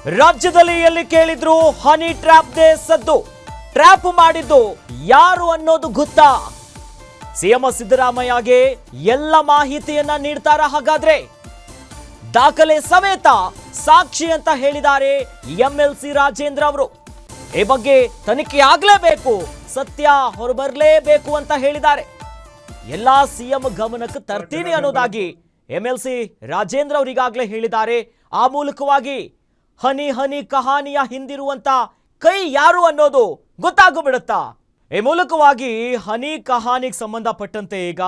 ರಾಜ್ಯದಲ್ಲಿ ಎಲ್ಲಿ ಕೇಳಿದ್ರು ಹನಿ ಟ್ರ್ಯಾಪ್ ದೇ ಸದ್ದು. ಟ್ರ್ಯಾಪ್ ಮಾಡಿದ್ದು ಯಾರು ಅನ್ನೋದು ಗೊತ್ತಾ? ಸಿಎಂ ಸಿದ್ದರಾಮಯ್ಯಗೆ ಎಲ್ಲ ಮಾಹಿತಿಯನ್ನ ನೀಡ್ತಾರ? ಹಾಗಾದ್ರೆ ದಾಖಲೆ ಸಮೇತ ಸಾಕ್ಷಿ ಅಂತ ಹೇಳಿದ್ದಾರೆ ಎಂಎಲ್ಸಿ ರಾಜೇಂದ್ರ ಅವರು. ಈ ಬಗ್ಗೆ ತನಿಖೆ ಆಗ್ಲೇಬೇಕು, ಸತ್ಯ ಹೊರಬರಲೇಬೇಕು ಅಂತ ಹೇಳಿದ್ದಾರೆ. ಎಲ್ಲಾ ಸಿಎಂ ಗಮನಕ್ಕೆ ತರ್ತೀನಿ ಅನ್ನೋದಾಗಿ ಎಂಎಲ್ಸಿ ರಾಜೇಂದ್ರ ಅವರು ಈಗಾಗಲೇ ಹೇಳಿದ್ದಾರೆ. ಆ ಮೂಲಕವಾಗಿ ಹನಿ ಹನಿ ಕಹಾನಿಯ ಹಿಂದಿರುವಂತ ಕೈ ಯಾರು ಅನ್ನೋದು ಗೊತ್ತಾಗ್ಬಿಡುತ್ತಾ? ಈ ಮೂಲಕವಾಗಿ ಹನಿ ಕಹಾನಿಗೆ ಸಂಬಂಧಪಟ್ಟಂತೆ ಈಗ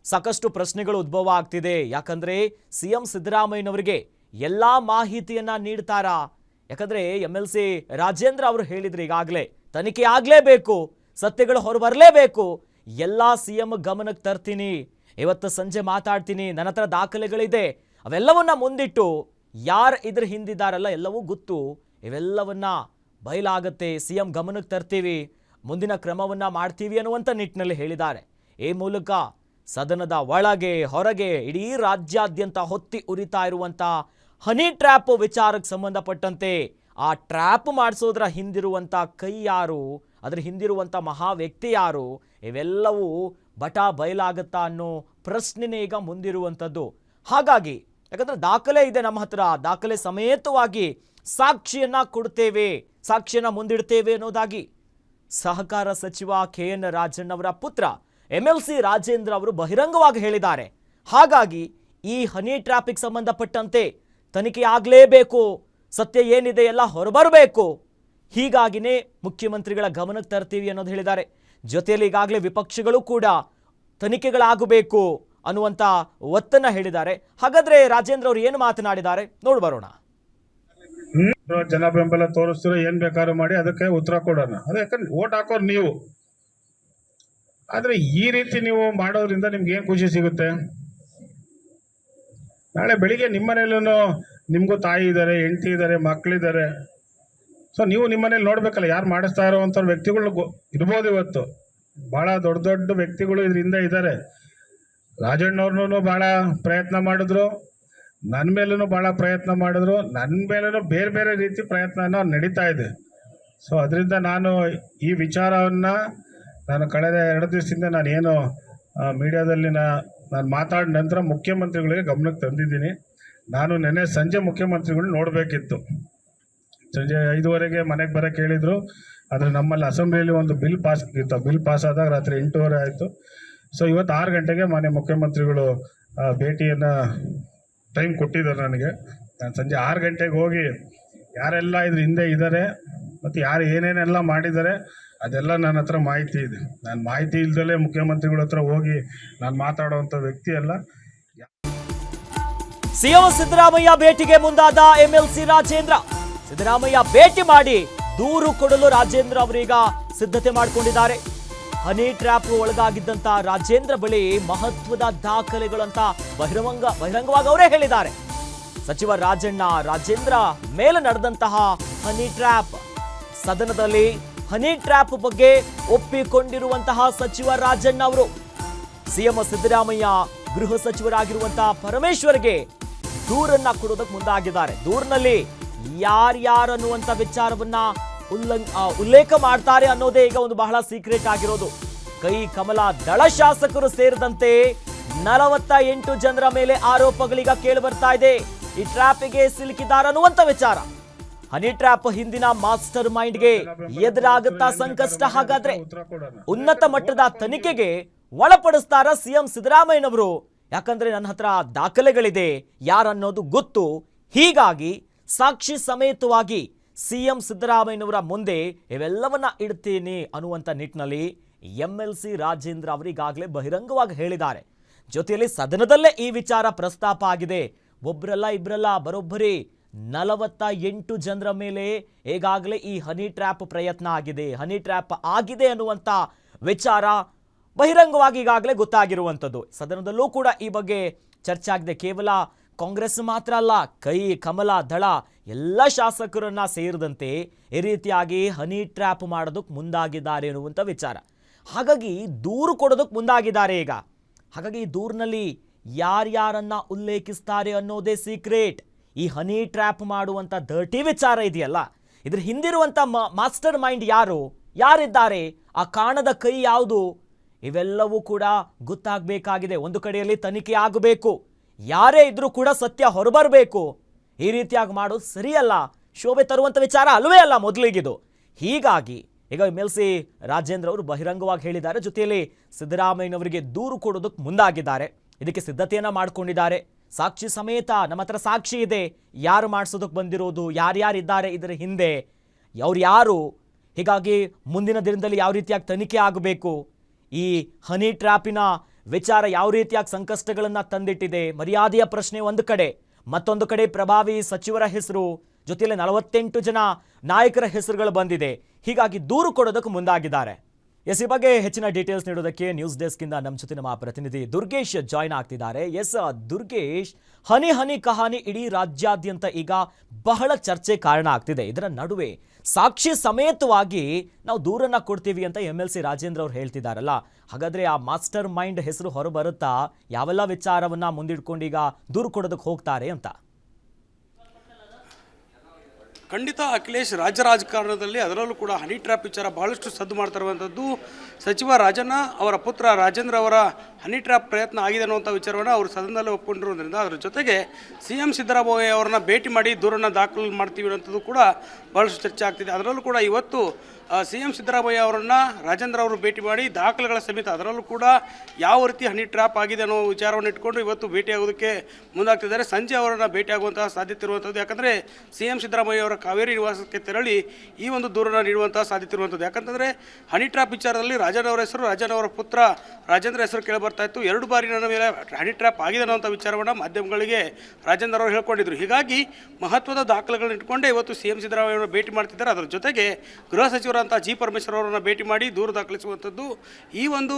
ಸಾಕಷ್ಟು ಪ್ರಶ್ನೆಗಳು ಉದ್ಭವ ಆಗ್ತಿದೆ. ಯಾಕಂದ್ರೆ ಸಿಎಂ ಸಿದ್ದರಾಮಯ್ಯನವರಿಗೆ ಎಲ್ಲಾ ಮಾಹಿತಿಯನ್ನ ನೀಡ್ತಾರಾ? ಯಾಕಂದ್ರೆ ಎಂಎಲ್ಸಿ ರಾಜೇಂದ್ರ ಅವರು ಹೇಳಿದ್ರು ಈಗಾಗಲೇ ತನಿಖೆ ಆಗ್ಲೇಬೇಕು, ಸತ್ಯಗಳು ಹೊರಬರಲೇಬೇಕು, ಎಲ್ಲಾ ಸಿಎಂ ಗಮನಕ್ಕೆ ತರ್ತೀನಿ, ಇವತ್ತು ಸಂಜೆ ಮಾತಾಡ್ತೀನಿ, ನನ್ನ ಹತ್ರ ದಾಖಲೆಗಳಿದೆ, ಅವೆಲ್ಲವನ್ನ ಮುಂದಿಟ್ಟು ಯಾರು ಇದ್ರ ಹಿಂದಿದ್ದಾರಲ್ಲ ಎಲ್ಲವೂ ಗೊತ್ತು, ಇವೆಲ್ಲವನ್ನ ಬಯಲಾಗತ್ತೆ, ಸಿಎಂ ಗಮನಕ್ಕೆ ತರ್ತೀವಿ, ಮುಂದಿನ ಕ್ರಮವನ್ನ ಮಾಡ್ತೀವಿ ಅನ್ನುವಂಥ ನಿಟ್ಟಿನಲ್ಲಿ ಹೇಳಿದ್ದಾರೆ. ಈ ಮೂಲಕ ಸದನದ ಒಳಗೆ ಹೊರಗೆ ಇಡೀ ರಾಜ್ಯಾದ್ಯಂತ ಹೊತ್ತಿ ಉರಿತಾ ಇರುವಂಥ ಹನಿ ಟ್ರ್ಯಾಪ್ ವಿಚಾರಕ್ಕೆ ಸಂಬಂಧಪಟ್ಟಂತೆ ಆ ಟ್ರ್ಯಾಪ್ ಮಾಡಿಸೋದ್ರ ಹಿಂದಿರುವಂಥ ಕೈ ಯಾರು, ಅದ್ರ ಹಿಂದಿರುವಂಥ ಮಹಾ ವ್ಯಕ್ತಿ ಯಾರು, ಇವೆಲ್ಲವೂ ಬಯಲಾಗತ್ತಾ ಅನ್ನೋ ಪ್ರಶ್ನೆನೇ ಈಗ ಮುಂದಿರುವಂಥದ್ದು. ಹಾಗಾಗಿ ಯಾಕಂದ್ರೆ ದಾಖಲೆ ಇದೆ ನಮ್ಮ ಹತ್ರ, ದಾಖಲೆ ಸಮೇತವಾಗಿ ಸಾಕ್ಷಿಯನ್ನ ಕೊಡ್ತೇವೆ, ಸಾಕ್ಷಿಯನ್ನ ಮುಂದಿಡ್ತೇವೆ ಅನ್ನೋದಾಗಿ ಸಹಕಾರ ಸಚಿವ KN ರಾಜಣ್ಣವರ ಪುತ್ರ ಎಂಎಲ್ಸಿ ರಾಜೇಂದ್ರ ಅವರು ಬಹಿರಂಗವಾಗಿ ಹೇಳಿದ್ದಾರೆ. ಹಾಗಾಗಿ ಈ ಹನಿ ಟ್ರಾಫಿಕ್ ಸಂಬಂಧಪಟ್ಟಂತೆ ತನಿಖೆ ಆಗಲೇಬೇಕು, ಸತ್ಯ ಏನಿದೆ ಎಲ್ಲ ಹೊರಬರಬೇಕು, ಹೀಗಾಗಿನೇ ಮುಖ್ಯಮಂತ್ರಿಗಳ ಗಮನಕ್ಕೆ ತರ್ತೀವಿ ಅನ್ನೋದು ಹೇಳಿದ್ದಾರೆ. ಜೊತೆಯಲ್ಲಿ ಈಗಾಗಲೇ ವಿಪಕ್ಷಗಳು ಕೂಡ ತನಿಖೆಗಳಾಗಬೇಕು ಅನ್ನುವಂಥ ಒತ್ತನ್ನ ಹೇಳಿದ್ದಾರೆ. ಹಾಗಾದ್ರೆ ರಾಜೇಂದ್ರ ಅವರು ಏನು ಮಾತನಾಡಿದ್ದಾರೆ ನೋಡ್ಬರೋಣ. ಜನ ಬೆಂಬಲ ತೋರಿಸ್ತೀರೋ ಏನ್ ಬೇಕಾದ್ರೂ ಮಾಡಿ ಅದಕ್ಕೆ ಉತ್ತರ ಕೊಡೋಣ. ಅದಕ್ಕೆ ಓಟ್ ಹಾಕೋರು ನೀವು. ಆದ್ರೆ ಈ ರೀತಿ ನೀವು ಮಾಡೋದ್ರಿಂದ ನಿಮ್ಗೆ ಏನ್ ಖುಷಿ ಸಿಗುತ್ತೆ? ನಾಳೆ ಬೆಳಿಗ್ಗೆ ನಿಮ್ಮ ಮನೇಲೂ ನಿಮ್ಗೂ ತಾಯಿ ಇದ್ದಾರೆ, ಹೆಂಡತಿ ಇದ್ದಾರೆ, ಮಕ್ಕಳಿದ್ದಾರೆ. ಸೊ ನೀವು ನಿಮ್ಮ ಮನೇಲಿ ನೋಡ್ಬೇಕಲ್ಲ, ಯಾರು ಮಾಡಿಸ್ತಾ ಇರೋವಂಥ ವ್ಯಕ್ತಿಗಳು ಇರ್ಬೋದು. ಇವತ್ತು ಬಹಳ ದೊಡ್ಡ ದೊಡ್ಡ ವ್ಯಕ್ತಿಗಳು ಇದರಿಂದ ಇದ್ದಾರೆ. ರಾಜಣ್ಣವ್ರನ್ನೂ ಬಹಳ ಪ್ರಯತ್ನ ಮಾಡಿದ್ರು, ನನ್ನ ಮೇಲೂ ಭಾಳ ಪ್ರಯತ್ನ ಮಾಡಿದ್ರು, ನನ್ನ ಮೇಲೂ ಬೇರೆ ಬೇರೆ ರೀತಿ ಪ್ರಯತ್ನ ನಡೀತಾ ಇದೆ. ಸೊ ಅದರಿಂದ ನಾನು ಈ ವಿಚಾರವನ್ನು ನಾನು ಕಳೆದ 2 ದಿವಸದಿಂದ ನಾನೇನು ಮೀಡಿಯಾದಲ್ಲಿ ನಾನು ಮಾತಾಡಿದ ನಂತರ ಮುಖ್ಯಮಂತ್ರಿಗಳಿಗೆ ಗಮನಕ್ಕೆ ತಂದಿದ್ದೀನಿ. ನಾನು ನೆನ್ನೆ ಸಂಜೆ ಮುಖ್ಯಮಂತ್ರಿಗಳು ನೋಡಬೇಕಿತ್ತು. ಸಂಜೆ 5:30ಗೆ ಮನೆಗೆ ಬರೋಕ್ಕೆ ಹೇಳಿದರು. ಆದರೆ ನಮ್ಮಲ್ಲಿ ಅಸೆಂಬ್ಲಿಯಲ್ಲಿ ಒಂದು ಬಿಲ್ ಪಾಸ್ ಇತ್ತು. ಬಿಲ್ ಪಾಸ್ ಆದಾಗ ರಾತ್ರಿ 8:30 ಆಯಿತು. ಸೊ ಇವತ್ತು 6 ಗಂಟೆಗೆ ಮಾನ್ಯ ಮುಖ್ಯಮಂತ್ರಿಗಳು ಭೇಟಿಯನ್ನು ಟೈಮ್ ಕೊಟ್ಟಿದ್ದಾರೆ ನನಗೆ. ನಾನು ಸಂಜೆ 6 ಗಂಟೆಗೆ ಹೋಗಿ ಯಾರೆಲ್ಲ ಇದ್ರ ಹಿಂದೆ ಇದ್ದಾರೆ ಮತ್ತು ಯಾರು ಏನೇನೆಲ್ಲ ಮಾಡಿದ್ದಾರೆ ಅದೆಲ್ಲ ನನ್ನ ಹತ್ರ ಮಾಹಿತಿ ಇದೆ. ನಾನು ಮಾಹಿತಿ ಇಲ್ದಲೇ ಮುಖ್ಯಮಂತ್ರಿಗಳ ಹತ್ರ ಹೋಗಿ ನಾನು ಮಾತಾಡುವಂಥ ವ್ಯಕ್ತಿ ಅಲ್ಲ. ಸಿಎಂ ಸಿದ್ದರಾಮಯ್ಯ ಭೇಟಿಗೆ ಮುಂದಾದ ಎಂಎಲ್ಸಿ ರಾಜೇಂದ್ರ. ಸಿದ್ದರಾಮಯ್ಯ ಭೇಟಿ ಮಾಡಿ ದೂರು ಕೊಡಲು ರಾಜೇಂದ್ರ ಅವರೀಗ ಸಿದ್ಧತೆ ಮಾಡಿಕೊಂಡಿದ್ದಾರೆ. ಹನಿ ಟ್ರ್ಯಾಪ್ ಒಳಗಾಗಿದ್ದಂತ ರಾಜೇಂದ್ರ ಬಳಿ ಮಹತ್ವದ ದಾಖಲೆಗಳಂತ ಬಹಿರಂಗವಾಗಿ ಅವರೇ ಹೇಳಿದ್ದಾರೆ. ಸಚಿವ ರಾಜೇಂದ್ರ ಮೇಲೆ ನಡೆದಂತಹ ಹನಿ ಟ್ರ್ಯಾಪ್, ಸದನದಲ್ಲಿ ಹನಿ ಟ್ರ್ಯಾಪ್ ಬಗ್ಗೆ ಒಪ್ಪಿಕೊಂಡಿರುವಂತಹ ಸಚಿವ ರಾಜಣ್ಣ ಅವರು ಸಿಎಂ ಸಿದ್ದರಾಮಯ್ಯ ಗೃಹ ಸಚಿವರಾಗಿರುವಂತಹ ಪರಮೇಶ್ವರ್ಗೆ ದೂರನ್ನ ಕೊಡೋದಕ್ಕೆ ಮುಂದಾಗಿದ್ದಾರೆ. ದೂರಿನಲ್ಲಿ ಯಾರ್ಯಾರನ್ನುವಂತ ವಿಚಾರವನ್ನ ಉಲ್ಲೇಖ ಮಾಡ್ತಾರೆ ಅನ್ನೋದೇ ಈಗ ಒಂದು ಬಹಳ ಸೀಕ್ರೆಟ್ ಆಗಿರೋದು. ಕೈ ಕಮಲ ದಳ ಶಾಸಕರು ಸೇರಿದಂತೆ 48 ಜನರ ಮೇಲೆ ಆರೋಪಗಳೀಗ ಕೇಳಿ ಬರ್ತಾ ಇದೆ. ಈ ಟ್ರ್ಯಾಪಿಗೆ ಸಿಲುಕಿದ್ದಾರೆ ಅನ್ನುವಂತ ವಿಚಾರ. ಹನಿ ಟ್ರ್ಯಾಪ್ ಹಿಂದಿನ ಮಾಸ್ಟರ್ ಮೈಂಡ್ಗೆ ಎದುರಾಗುತ್ತಾ ಸಂಕಷ್ಟ? ಹಾಗಾದ್ರೆ ಉನ್ನತ ಮಟ್ಟದ ತನಿಖೆಗೆ ಒಳಪಡಿಸ್ತಾರ ಸಿಎಂ ಸಿದ್ದರಾಮಯ್ಯನವರು? ಯಾಕಂದ್ರೆ ನನ್ನ ಹತ್ರ ದಾಖಲೆಗಳಿದೆ, ಯಾರನ್ನೋದು ಗೊತ್ತು, ಹೀಗಾಗಿ ಸಾಕ್ಷಿ ಸಮೇತವಾಗಿ ಸಿಎಂ ಸಿದ್ದರಾಮಯ್ಯನವರ ಮುಂದೆ ಇವೆಲ್ಲವನ್ನ ಇಡ್ತೀನಿ ಅನ್ನುವಂಥ ನಿಟ್ಟಿನಲ್ಲಿ ಎಂಎಲ್ಸಿ ರಾಜೇಂದ್ರ ಅವರು ಈಗಾಗಲೇ ಬಹಿರಂಗವಾಗಿ ಹೇಳಿದ್ದಾರೆ. ಜೊತೆಯಲ್ಲಿ ಸದನದಲ್ಲೇ ಈ ವಿಚಾರ ಪ್ರಸ್ತಾಪ ಆಗಿದೆ. ಒಬ್ಬರಲ್ಲ ಇಬ್ಬರಲ್ಲ, ಬರೋಬ್ಬರಿ 48 ಜನರ ಮೇಲೆ ಈಗಾಗಲೇ ಈ ಹನಿ ಟ್ರ್ಯಾಪ್ ಪ್ರಯತ್ನ ಆಗಿದೆ, ಹನಿ ಟ್ರ್ಯಾಪ್ ಆಗಿದೆ ಅನ್ನುವಂಥ ವಿಚಾರ ಬಹಿರಂಗವಾಗಿ ಈಗಾಗಲೇ ಗೊತ್ತಾಗಿರುವಂಥದ್ದು. ಸದನದಲ್ಲೂ ಕೂಡ ಈ ಬಗ್ಗೆ ಚರ್ಚೆ ಆಗಿದೆ. ಕೇವಲ ಕಾಂಗ್ರೆಸ್ ಮಾತ್ರ ಅಲ್ಲ, ಕೈ ಕಮಲ ದಳ ಎಲ್ಲ ಶಾಸಕರನ್ನ ಸೇರಿದಂತೆ ಈ ರೀತಿಯಾಗಿ ಹನಿ ಟ್ರ್ಯಾಪ್ ಮಾಡೋದಕ್ಕೆ ಮುಂದಾಗಿದ್ದಾರೆ ಅನ್ನುವಂಥ ವಿಚಾರ. ಹಾಗಾಗಿ ದೂರು ಕೊಡೋದಕ್ಕೆ ಮುಂದಾಗಿದ್ದಾರೆ ಈಗ. ಹಾಗಾಗಿ ಈ ದೂರಿನಲ್ಲಿ ಯಾರ್ಯಾರನ್ನ ಉಲ್ಲೇಖಿಸ್ತಾರೆ ಅನ್ನೋದೇ ಸೀಕ್ರೆಟ್. ಈ ಹನಿ ಟ್ರ್ಯಾಪ್ ಮಾಡುವಂಥ ಡರ್ಟಿ ವಿಚಾರ ಇದೆಯಲ್ಲ, ಇದ್ರ ಹಿಂದಿರುವಂಥ ಮಾಸ್ಟರ್ ಮೈಂಡ್ ಯಾರಿದ್ದಾರೆ, ಆ ಕಾಣದ ಕೈ ಯಾವುದು, ಇವೆಲ್ಲವೂ ಕೂಡ ಗೊತ್ತಾಗಬೇಕಾಗಿದೆ. ಒಂದು ಕಡೆಯಲ್ಲಿ ತನಿಖೆ ಆಗಬೇಕು, ಯಾರೇ ಇದ್ರೂ ಕೂಡ ಸತ್ಯ ಹೊರಬರಬೇಕು. ಈ ರೀತಿಯಾಗಿ ಮಾಡೋದು ಸರಿಯಲ್ಲ, ಶೋಭೆ ತರುವಂಥ ವಿಚಾರ ಅಲ್ವೇ ಅಲ್ಲ ಮೊದಲಿಗಿದು. ಹೀಗಾಗಿ ಈಗ MLC ರಾಜೇಂದ್ರ ಅವರು ಬಹಿರಂಗವಾಗಿ ಹೇಳಿದ್ದಾರೆ, ಜೊತೆಯಲ್ಲಿ ಸಿದ್ದರಾಮಯ್ಯನವರಿಗೆ ದೂರು ಕೊಡೋದಕ್ಕೆ ಮುಂದಾಗಿದ್ದಾರೆ. ಇದಕ್ಕೆ ಸಿದ್ಧತೆಯನ್ನ ಮಾಡ್ಕೊಂಡಿದ್ದಾರೆ. ಸಾಕ್ಷಿ ಸಮೇತ ನಮ್ಮ ಹತ್ರ ಸಾಕ್ಷಿ ಇದೆ, ಯಾರು ಮಾಡಿಸೋದಕ್ಕೆ ಬಂದಿರೋದು, ಯಾರ್ಯಾರಿದ್ದಾರೆ ಇದರ ಹಿಂದೆ, ಅವ್ರು ಯಾರು. ಹೀಗಾಗಿ ಮುಂದಿನ ದಿನದಲ್ಲಿ ಯಾವ ರೀತಿಯಾಗಿ ತನಿಖೆ ಆಗಬೇಕು, ಈ ಹನಿ ಟ್ರ್ಯಾಪಿನ ವಿಚಾರ ಯಾವ ರೀತಿಯಾಗಿ ಸಂಕಷ್ಟಗಳನ್ನು ತಂದಿಟ್ಟಿದೆ, ಮರ್ಯಾದೆಯ ಪ್ರಶ್ನೆ ಒಂದು ಕಡೆ, ಮತ್ತೊಂದು ಕಡೆ ಪ್ರಭಾವಿ ಸಚಿವರ ಹೆಸರು, ಜೊತೆಯಲ್ಲಿ 48 ಜನ ನಾಯಕರ ಹೆಸರುಗಳು ಬಂದಿದೆ. ಹೀಗಾಗಿ ದೂರು ಕೊಡೋದಕ್ಕೆ ಮುಂದಾಗಿದ್ದಾರೆ. ಈ ಬಗ್ಗೆ ಹೆಚ್ಚಿನ ಡೀಟೇಲ್ಸ್ ನೀಡೋದಕ್ಕೆ ನ್ಯೂಸ್ ಡೆಸ್ಕಿಂದ ನಮ್ಮ ಜೊತೆ ನಮ್ಮ ಪ್ರತಿನಿಧಿ ದುರ್ಗೇಶ್ ಜಾಯ್ನ್ ಆಗ್ತಿದ್ದಾರೆ. ದುರ್ಗೇಶ್, ಹನಿ ಹನಿ ಕಹಾನಿ ಇಡೀ ರಾಜ್ಯಾದ್ಯಂತ ಈಗ ಬಹಳ ಚರ್ಚೆ ಕಾರಣ ಆಗ್ತಿದೆ. ಇದರ ನಡುವೆ ಸಾಕ್ಷಿ ಸಮೇತವಾಗಿ ನಾವು ದೂರನ್ನ ಕೊಡ್ತೀವಿ ಅಂತ MLC ರಾಜೇಂದ್ರ ಅವ್ರು ಹೇಳ್ತಿದಾರಲ್ಲ, ಹಾಗಾದ್ರೆ ಆ ಮಾಸ್ಟರ್ ಮೈಂಡ್ ಹೆಸರು ಹೊರಬರುತ್ತಾ, ಯಾವೆಲ್ಲ ವಿಚಾರವನ್ನ ಮುಂದಿಟ್ಕೊಂಡು ಈಗ ದೂರು ಕೊಡೋದಕ್ಕೆ ಹೋಗ್ತಾರೆ ಅಂತ? ಖಂಡಿತ ಅಖಿಲೇಶ್, ರಾಜ್ಯ ರಾಜಕಾರಣದಲ್ಲಿ ಅದರಲ್ಲೂ ಕೂಡ ಹನಿ ಟ್ರ್ಯಾಪ್ ವಿಚಾರ ಬಹಳಷ್ಟು ಸದ್ದು ಮಾಡ್ತಾ ಇರುವಂಥದ್ದು. ಸಚಿವ ರಾಜಣ್ಣ ಅವರ ಪುತ್ರ ರಾಜೇಂದ್ರ ಅವರ ಹನಿ ಟ್ರ್ಯಾಪ್ ಪ್ರಯತ್ನ ಆಗಿದೆ ಅನ್ನುವಂಥ ವಿಚಾರವನ್ನು ಅವರು ಸದನದಲ್ಲಿ ಒಪ್ಕೊಂಡಿರೋದ್ರಿಂದ ಅದರ ಜೊತೆಗೆ CM ಸಿದ್ದರಾಮಯ್ಯ ಅವರನ್ನ ಭೇಟಿ ಮಾಡಿ ದೂರನ್ನು ದಾಖಲು ಮಾಡ್ತೀವಿ ಅನ್ನೋಂಥದ್ದು ಕೂಡ ಬಹಳಷ್ಟು ಚರ್ಚೆ ಆಗ್ತಿದೆ. ಅದರಲ್ಲೂ ಕೂಡ ಇವತ್ತು CM ಸಿದ್ದರಾಮಯ್ಯ ಅವರನ್ನು ರಾಜೇಂದ್ರ ಅವರು ಭೇಟಿ ಮಾಡಿ ದಾಖಲೆಗಳ ಸಮೇತ ಅದರಲ್ಲೂ ಕೂಡ ಯಾವ ರೀತಿ ಹನಿ ಟ್ರ್ಯಾಪ್ ಆಗಿದೆ ಅನ್ನೋ ವಿಚಾರವನ್ನು ಇಟ್ಕೊಂಡು ಇವತ್ತು ಭೇಟಿಯಾಗೋದಕ್ಕೆ ಮುಂದಾಗ್ತಿದ್ದಾರೆ. ಸಂಜೆ ಅವರನ್ನು ಭೇಟಿಯಾಗುವಂತಹ ಸಾಧ್ಯತೆ ಇರುವಂಥದ್ದು. ಯಾಕಂದರೆ CM ಸಿದ್ದರಾಮಯ್ಯ ಅವರ ಕಾವೇರಿ ನಿವಾಸಕ್ಕೆ ತೆರಳಿ ಈ ಒಂದು ದೂರನ್ನು ನೀಡುವಂತಹ ಸಾಧ್ಯತೆ ಇರುವಂಥದ್ದು. ಯಾಕಂತಂದರೆ ಹನಿ ಟ್ರ್ಯಾಪ್ ವಿಚಾರದಲ್ಲಿ ರಾಜನ್ ಅವರ ಹೆಸರು, ರಾಜನ್ ಅವರ ಪುತ್ರ ರಾಜೇಂದ್ರ ಹೆಸರು ಕೇಳಿಬರ್ತಾ ಇತ್ತು. 2 ಬಾರಿ ನನ್ನ ಮೇಲೆ ಹನಿ ಟ್ರ್ಯಾಪ್ ಆಗಿದೆ ಅನ್ನೋಂಥ ವಿಚಾರವನ್ನು ಮಾಧ್ಯಮಗಳಿಗೆ ರಾಜೇಂದ್ರ ಅವರು ಹೇಳ್ಕೊಂಡಿದ್ರು. ಹೀಗಾಗಿ ಮಹತ್ವದ ದಾಖಲೆಗಳನ್ನ ಇಟ್ಕೊಂಡೇ ಇವತ್ತು CM ಸಿದ್ದರಾಮಯ್ಯ ಅವರನ್ನು ಭೇಟಿ ಮಾಡ್ತಿದ್ದಾರೆ. ಅದರ ಜೊತೆಗೆ ಗೃಹ ಸಚಿವರಂತ G ಪರಮೇಶ್ವರ್ ಅವರನ್ನು ಭೇಟಿ ಮಾಡಿ ದೂರು ದಾಖಲಿಸುವಂಥದ್ದು. ಈ ಒಂದು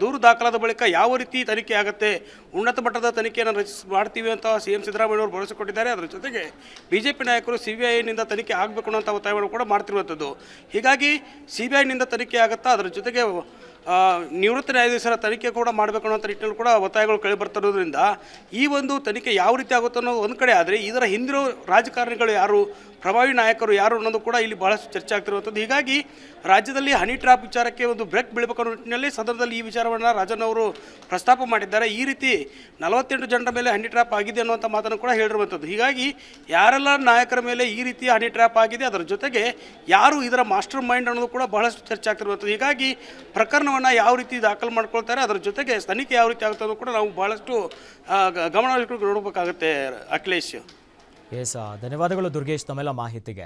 ದೂರು ದಾಖಲಾದ ಬಳಿಕ ಯಾವ ರೀತಿ ತನಿಖೆ ಆಗುತ್ತೆ, ಉನ್ನತ ಮಟ್ಟದ ತನಿಖೆಯನ್ನು ಮಾಡ್ತೀವಿ ಅಂತ CM ಸಿದ್ದರಾಮಯ್ಯ ಅವರು ಭರವಸೆ ಕೊಟ್ಟಿದ್ದಾರೆ. ಅದರ ಜೊತೆಗೆ BJP ನಾಯಕರು CBIನಿಂದ ತನಿಖೆ ಆಗಬೇಕು ಅನ್ನೋಂಥ ಒತ್ತಾಯವನ್ನು ಕೂಡ ಮಾಡ್ತಿರುವಂಥದ್ದು. ಹೀಗಾಗಿ CBIನಿಂದ ತನಿಖೆ ಆಗುತ್ತಾ, ಅದರ ಜೊತೆಗೆ ನಿವೃತ್ತ ನ್ಯಾಯಾಧೀಶರ ತನಿಖೆ ಕೂಡ ಮಾಡಬೇಕು ಅನ್ನೋ ನಿಟ್ಟಿನಲ್ಲಿ ಕೂಡ ಒತ್ತಾಯಗಳು ಕೇಳಿ ಬರ್ತಿರೋದ್ರಿಂದ ಈ ಒಂದು ತನಿಖೆ ಯಾವ ರೀತಿ ಆಗುತ್ತೆ ಅನ್ನೋದು ಒಂದು ಕಡೆ ಆದರೆ, ಇದರ ಹಿಂದಿರೋ ರಾಜಕಾರಣಿಗಳು ಯಾರು, ಪ್ರಭಾವಿ ನಾಯಕರು ಯಾರು ಅನ್ನೋದು ಕೂಡ ಇಲ್ಲಿ ಬಹಳಷ್ಟು ಚರ್ಚೆ ಆಗ್ತಿರುವಂಥದ್ದು. ಹೀಗಾಗಿ ರಾಜ್ಯದಲ್ಲಿ ಹನಿ ಟ್ರ್ಯಾಪ್ ವಿಚಾರಕ್ಕೆ ಒಂದು ಬ್ರೇಕ್ ಬೀಳಬೇಕು ಅನ್ನೋ ನಿಟ್ಟಿನಲ್ಲಿ ಸದನದಲ್ಲಿ ಈ ವಿಚಾರವನ್ನು ರಾಜನ್ ಅವರು ಪ್ರಸ್ತಾಪ ಮಾಡಿದ್ದಾರೆ. ಈ ರೀತಿ 48 ಜನರ ಮೇಲೆ ಹನಿ ಟ್ರ್ಯಾಪ್ ಆಗಿದೆ ಅನ್ನುವಂಥ ಮಾತನ್ನು ಕೂಡ ಹೇಳಿರುವಂಥದ್ದು. ಹೀಗಾಗಿ ಯಾರೆಲ್ಲ ನಾಯಕರ ಮೇಲೆ ಈ ರೀತಿ ಹನಿ ಟ್ರ್ಯಾಪ್ ಆಗಿದೆ, ಅದರ ಜೊತೆಗೆ ಯಾರು ಇದರ ಮಾಸ್ಟರ್ ಮೈಂಡ್ ಅನ್ನೋದು ಕೂಡ ಬಹಳಷ್ಟು ಚರ್ಚೆ ಆಗ್ತಿರುವಂಥದ್ದು. ಹೀಗಾಗಿ ಪ್ರಕರಣವನ್ನು ಯಾವ ರೀತಿ ದಾಖಲು ಮಾಡ್ಕೊಳ್ತಾರೆ, ಅದರ ಜೊತೆಗೆ ತನಿಖೆ ಯಾವ ರೀತಿ ಆಗುತ್ತೆ ಅನ್ನೋದು ಕೂಡ ನಾವು ಬಹಳಷ್ಟು ಗಮನ ನೋಡಬೇಕಾಗುತ್ತೆ. ಅಖಿಲೇಶ್, ಧನ್ಯವಾದಗಳು ದುರ್ಗೇಶ್ ತಮ್ಮೆಲ್ಲ ಮಾಹಿತಿಗೆ.